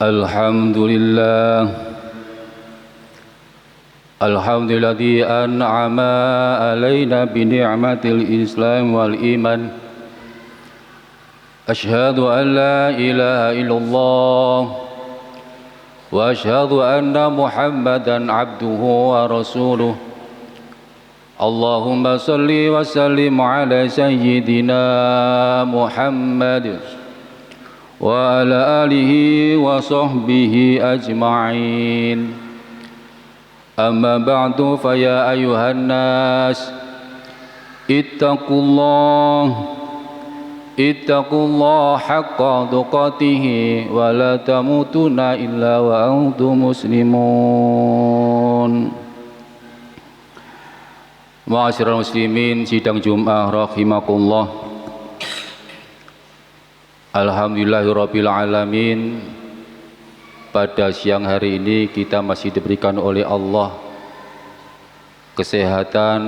Alhamdulillah, alhamdulilladzi an'ama alaina bi ni'matil Islam wal iman. Asyhadu an la ilaha illallah wa asyhadu anna Muhammadan abduhu wa rasuluh. Allahumma salli wa sallim ala sayyidina Muhammad wa ala alihi wa sahbihi ajma'in. Amma ba'du, fa ya ayuhan nas ittaqullah haqqa tuqatih wa la tamutunna illa wa antum muslimun. Ma'asyiral muslimin sidang Jumat rahimakumullah. Alhamdulillahirabbil alamin. Pada siang hari ini kita masih diberikan oleh Allah kesehatan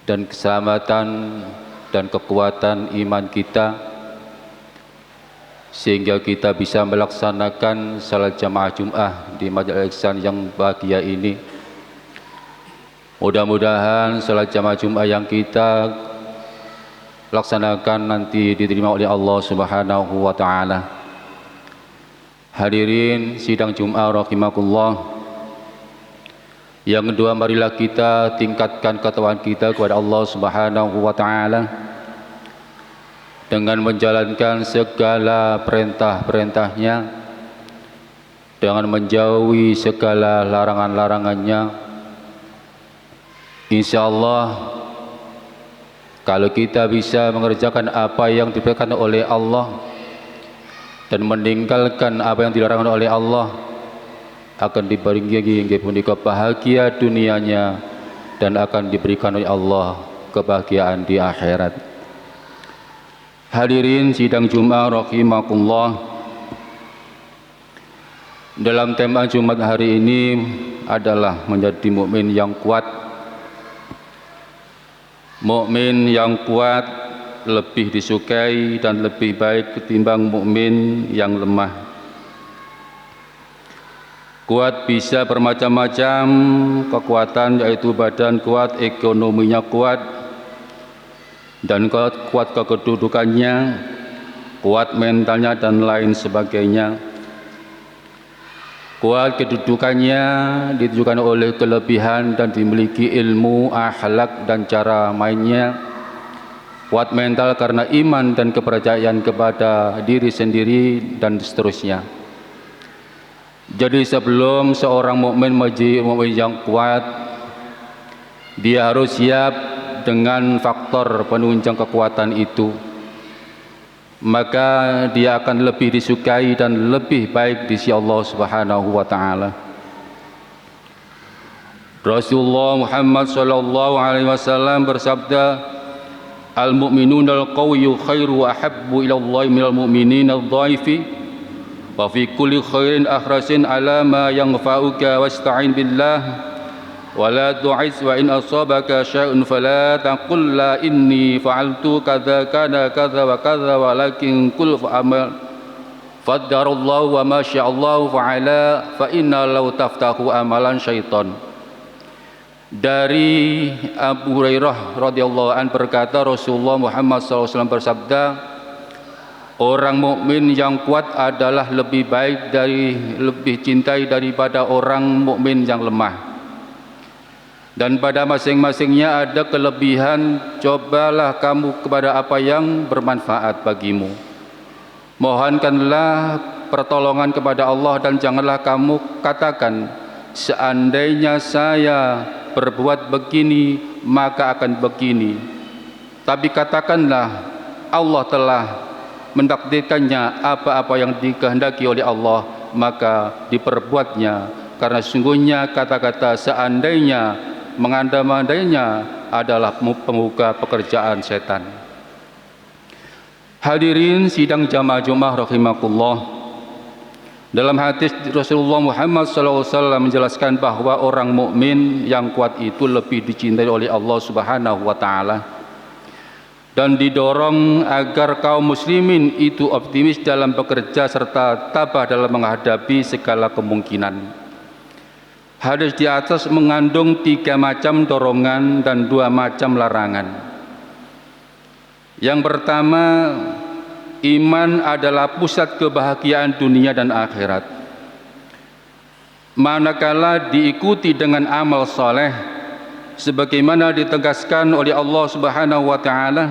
dan keselamatan dan kekuatan iman kita, sehingga kita bisa melaksanakan salat jamaah Jumat di Masjid Al-Ihsan yang bahagia ini. Mudah-mudahan salat jamaah Jumat yang kita laksanakan nanti diterima oleh Allah Subhanahu wa taala. Hadirin sidang Jumat rahimakumullah. Yang kedua, marilah kita tingkatkan ketakwaan kita kepada Allah Subhanahu wa taala dengan menjalankan segala perintah-perintahnya, dengan menjauhi segala larangan-larangannya. Insyaallah, kalau kita bisa mengerjakan apa yang diperintahkan oleh Allah dan meninggalkan apa yang dilarang oleh Allah, akan diberikan bahagia dunianya dan akan diberikan oleh Allah kebahagiaan di akhirat. Hadirin sidang Jumat rahimakumullah. Dalam tema Jumat hari ini adalah menjadi mukmin yang kuat. Mukmin yang kuat lebih disukai dan lebih baik ketimbang mukmin yang lemah. Kuat bisa bermacam-macam kekuatan, yaitu badan kuat, ekonominya kuat, dan kuat kedudukannya, kuat mentalnya dan lain sebagainya. Kuat kedudukannya ditujukan oleh kelebihan dan dimiliki ilmu, akhlak dan cara mainnya. Kuat mental karena iman dan kepercayaan kepada diri sendiri dan seterusnya. Jadi sebelum seorang mukmin menjadi mukmin yang kuat, dia harus siap dengan faktor penunjang kekuatan itu. Maka dia akan lebih disukai dan lebih baik di sisi Allah Subhanahu wa taala. Rasulullah Muhammad sallallahu alaihi wasallam bersabda, "Al-mu'minuna al-qawiyyu khairu wa ahabbu ila Allah minal mu'minina adh-dhaifi wa fi kulli khairin ahrasin ala ma yanfa'uka wasta'in billah wa la tu'is wa in asabaka syai'un fala taqul la inni fa'altu kadza kana kadza wa kadza walakin qul fa'amal faddarallahu wa ma sya'allahu fa'ala fa inna law taftahu amalan syaitan." Dari Abu Hurairah radhiyallahu an berkata, Rasulullah Muhammad SAW bersabda, orang mukmin yang kuat adalah lebih baik lebih cintai daripada orang mukmin yang lemah. Dan pada masing-masingnya ada kelebihan. Cobalah kamu kepada apa yang bermanfaat bagimu. Mohonkanlah pertolongan kepada Allah dan janganlah kamu katakan, seandainya saya berbuat begini maka akan begini. Tapi katakanlah, Allah telah mentakdirkannya, apa-apa yang dikehendaki oleh Allah maka diperbuatnya. Karena sungguhnya kata-kata seandainya, mengandai-andainya adalah pembuka pekerjaan setan. Hadirin sidang jamaah Jumat rahimakumullah. Dalam hadis Rasulullah Muhammad SAW menjelaskan bahwa orang mukmin yang kuat itu lebih dicintai oleh Allah Subhanahu wa taala. dan didorong agar kaum muslimin itu optimis dalam bekerja serta tabah dalam menghadapi segala kemungkinan. Hadis di atas mengandung 3 macam dorongan dan 2 macam larangan. Yang pertama, iman adalah pusat kebahagiaan dunia dan akhirat. Manakala diikuti dengan amal soleh, sebagaimana ditegaskan oleh Allah Subhanahu wa taala,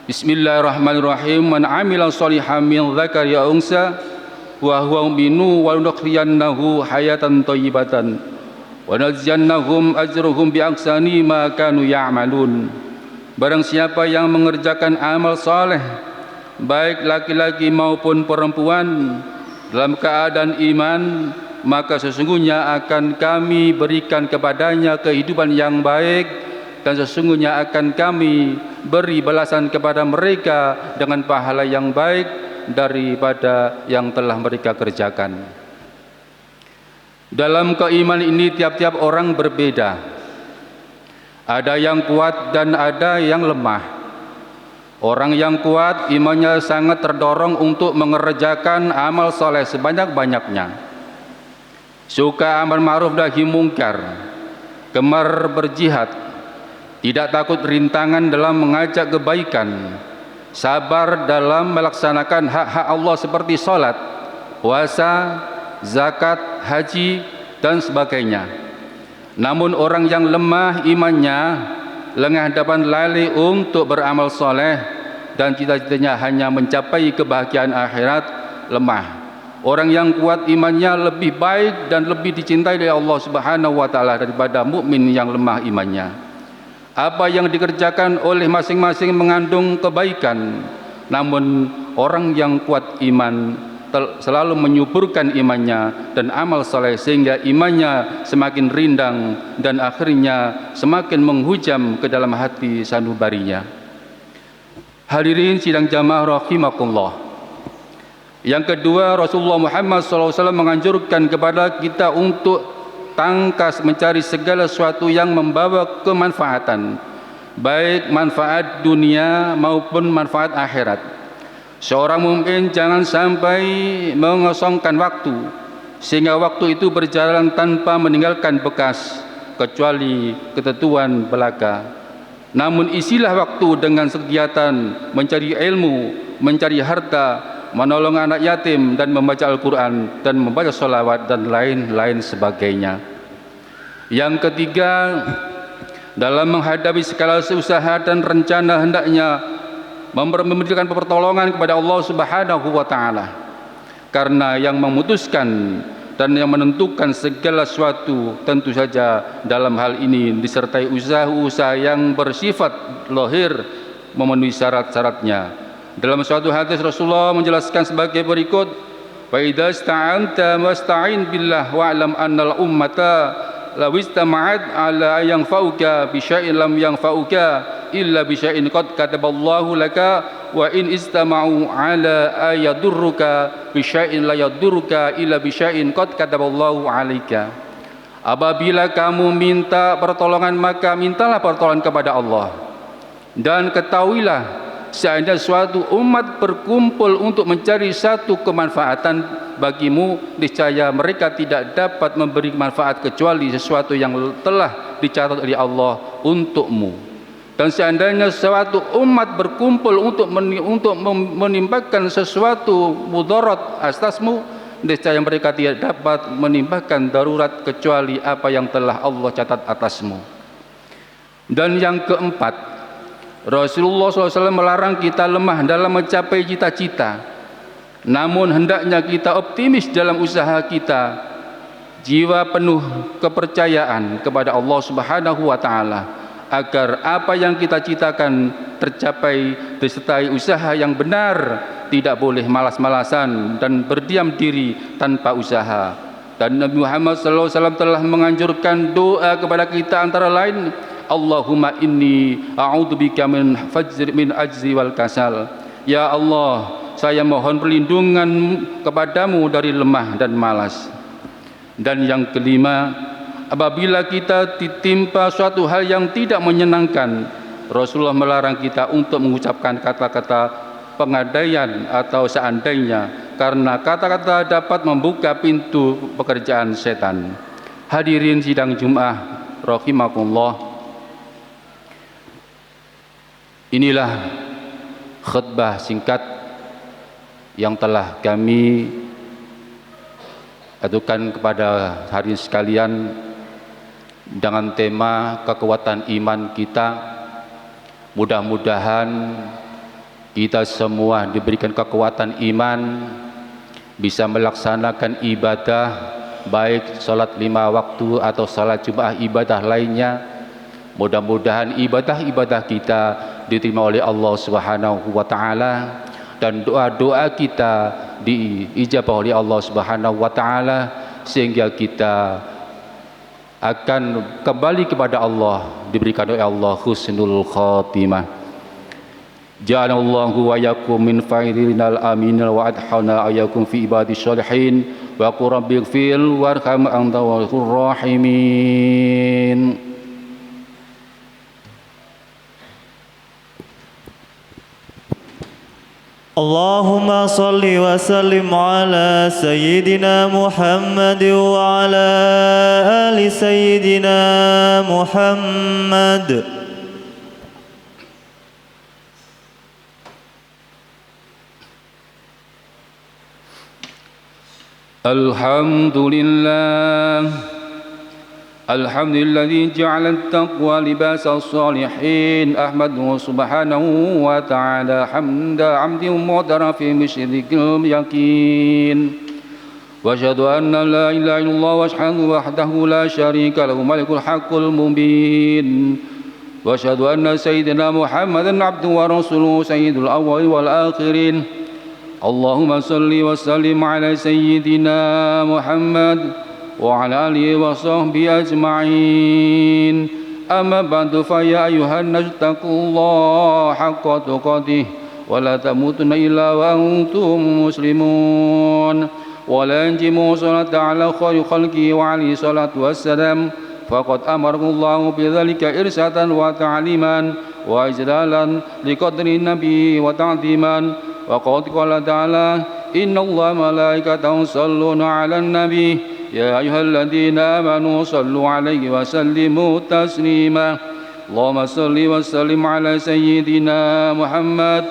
Bismillahirrahmanirrahim, man 'amila shalihan min dzakari aw unsa wa huwa mu'minun wa nukhriyannahu hayatan thayyibatan wa najziyannahum ajruhum bi ahsani ma kanu ya'malun. Barang siapa yang mengerjakan amal saleh, baik laki-laki maupun perempuan, dalam keadaan iman, maka sesungguhnya akan kami berikan kepadanya kehidupan yang baik, dan sesungguhnya akan kami beri balasan kepada mereka dengan pahala yang baik daripada yang telah mereka kerjakan. Dalam keimanan ini tiap-tiap orang berbeda. Ada yang kuat dan ada yang lemah. Orang yang kuat imannya sangat terdorong untuk mengerjakan amal soleh sebanyak-banyaknya. Suka amal ma'ruf nahi mungkar, gemar berjihad, tidak takut rintangan dalam mengajak kebaikan, sabar dalam melaksanakan hak-hak Allah seperti salat, puasa, zakat, haji dan sebagainya. Namun orang yang lemah imannya, lengah dan lalai untuk beramal soleh dan cita-citanya hanya mencapai kebahagiaan akhirat, lemah. Orang yang kuat imannya lebih baik dan lebih dicintai oleh Allah Subhanahu wa taala daripada mukmin yang lemah imannya. Apa yang dikerjakan oleh masing-masing mengandung kebaikan, namun orang yang kuat iman selalu menyuburkan imannya dan amal saleh sehingga imannya semakin rindang dan akhirnya semakin menghujam ke dalam hati sanubarinya. Hadirin sidang jamaah rahimakumullah. Yang kedua, Rasulullah Muhammad SAW menganjurkan kepada kita untuk tangkas mencari segala sesuatu yang membawa kemanfaatan, baik manfaat dunia maupun manfaat akhirat. Seorang mukmin jangan sampai mengosongkan waktu sehingga waktu itu berjalan tanpa meninggalkan bekas kecuali ketentuan belaka. Namun isilah waktu dengan kegiatan mencari ilmu, mencari harta, menolong anak yatim dan membaca Al-Quran dan membaca sholawat dan lain-lain sebagainya. Yang ketiga, dalam menghadapi segala usaha dan rencana hendaknya memberikan pertolongan kepada Allah Subhanahu wa taala. Karena yang memutuskan dan yang menentukan segala sesuatu tentu saja dalam hal ini disertai usaha-usaha yang bersifat lahir memenuhi syarat-syaratnya. Dalam suatu hadis Rasulullah menjelaskan sebagai berikut, wa idza ista'anta wasta'in billah wa'lam annal ummata law istama'at ala yang fauka bi syai'in lam yanfa'uka illa bi syai'in qad kataballahu laka wa in istama'u ala ayadurruka bi syai'in la yadurruka illa bi syai'in qad kataballahu 'alaika. Apabila kamu minta pertolongan, maka mintalah pertolongan kepada Allah, dan ketahuilah seandainya suatu umat berkumpul untuk mencari satu kemanfaatan bagimu, niscaya mereka tidak dapat memberi manfaat kecuali sesuatu yang telah dicatat oleh Allah untukmu. Dan seandainya suatu umat berkumpul untuk menimpakan sesuatu mudarat atasmu, niscaya mereka tidak dapat menimpakan darurat kecuali apa yang telah Allah catat atasmu. Dan yang keempat, Rasulullah SAW melarang kita lemah dalam mencapai cita-cita. Namun hendaknya kita optimis dalam usaha kita, jiwa penuh kepercayaan kepada Allah Subhanahu wa taala agar apa yang kita citakan tercapai disertai usaha yang benar, tidak boleh malas-malasan dan berdiam diri tanpa usaha. Dan Nabi Muhammad SAW telah menganjurkan doa kepada kita antara lain, Allahumma inni a'udzubika min ajzi wal kasal. Ya Allah, saya mohon perlindungan kepadamu dari lemah dan malas. Dan yang kelima, apabila kita ditimpa suatu hal yang tidak menyenangkan, Rasulullah melarang kita untuk mengucapkan kata-kata pengandaian atau seandainya, karena kata-kata dapat membuka pintu pekerjaan setan. Hadirin sidang Jumat rahimakumullah, inilah khutbah singkat yang telah kami ajukan kepada hadirin sekalian dengan tema kekuatan iman kita. Mudah-mudahan kita semua diberikan kekuatan iman, bisa melaksanakan ibadah, baik salat 5 waktu atau salat Jumat ibadah lainnya. Mudah-mudahan ibadah-ibadah kita diterima oleh Allah Subhanahu wa taala, dan doa-doa kita diijabah oleh Allah Subhanahu wa taala, sehingga kita akan kembali kepada Allah, diberikan oleh Allah husnul khatimah. Ja'alallahu wa yakum min fa'idinal amin wa adhana ayakum fi ibadis shalihin wa qur rabbighfir warham anta wal rahimin. Allahumma salli wa sallim ala Sayyidina Muhammad wa ala ali Sayyidina Muhammad. Alhamdulillah, alhamdulilladzi ja'ala at-taqwa libasa as-salihin. Ahmaduhu subhanahu wa ta'ala hamda 'abdin mu'tarafin bi syirkil yakin. Wa asyhadu anna la ilaha illallah wa asyhadu wahdahu la syarika lahu malikul haqqul mubin. Wa asyhadu anna sayyidina Muhammadan 'abduhu wa rasuluhu sayyidul awwalin wal akhirin. Allahumma salli wa sallim ala sayyidina Muhammad wa ala alihi wa sahbihi ajma'in. Amma ba'du, fa ya ayyuhan nas taqullaha haqqa tuqatih wa la tamutunna illa wa antum muslimun. Wa la yanjimu salata ala khayri khalqi wa alihi salatu wassalam. Faqad amarakumullahu bidzalika irsyatan wa ta'liman wa ijlalan liqadri nabi wa ta'ziman. Wa qala ta'ala inna allaha malaikatahu yusalluna 'alan nabi ya ayyuhalladzina amanu sallu 'alaihi wa sallimu taslima. Allahumma salli wa sallim 'ala sayyidina Muhammad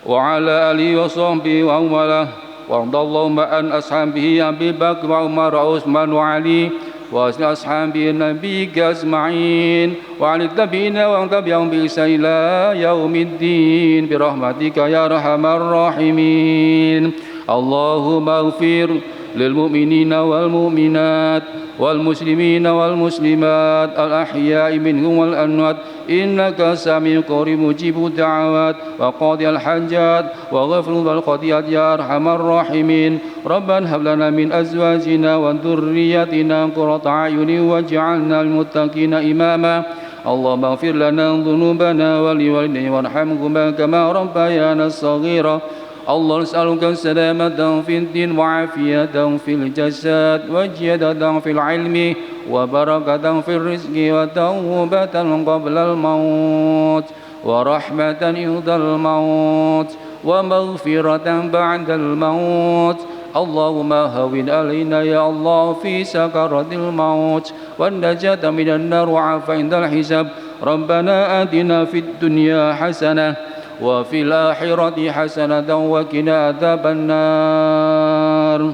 wa 'ala alihi wa sahbihi wa wala wa radallahu an ashabihi Abi Bakr wa Umar wa Utsman wa Ali wa ashabi nabi ajma'in wa ali tabi'ina wa tabi'ahum bi ihsan ila yaumiddin bi rahmatika ya arhamar rahimin. Allahumma ighfir lil mu'minina wal mu'minat wal muslimina wal muslimat al ahya'i minhum wal amwat innaka sami'un qarib mujibud da'awat wa qadiyal hajat wa ghafir wal qadiyat ya arhamar rahimin. Rabbana hab lana min azwajina wa dhurriyyatina qurrata a'yunin waj'alna lil muttaqina imama. Allahumma ighfir lana dhunubana wa liwalidayna warhamhuma kama rabbayana saghira. Allah nas'aluka salamatan fid din wa afiyatan fil jasad wa ziyadatan fil ilmi wa barakatan fil rizqi wa tawbatan qabla al maut wa rahmatan indal maut wa maghfiratan ba'da al maut. Allahumma hawwin alaina ya Allah fi sakaratil maut wan najata minan nar wa afa indal hisab. Rabbana atina fid dunya hasanah wa fil akhirati hasanatan wa qina adzabannar.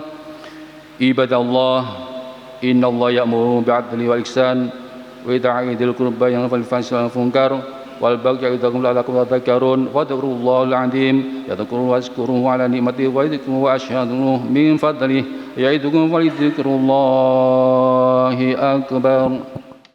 Ibadallah, innallaha ya'muru bil 'adli wal ihsan wa ita'i dzil qurba wa yanha 'anil fahsya'i wal munkar wal baghi ya'idukum la'allakum tadhakkarun. Fadhkurullahal 'azim yadhkurukum washkuruhu 'ala ni'matihi wa yadhkurukum wa ashhadu min fadlihi ya'idukum wa lidzikrullahi akbar.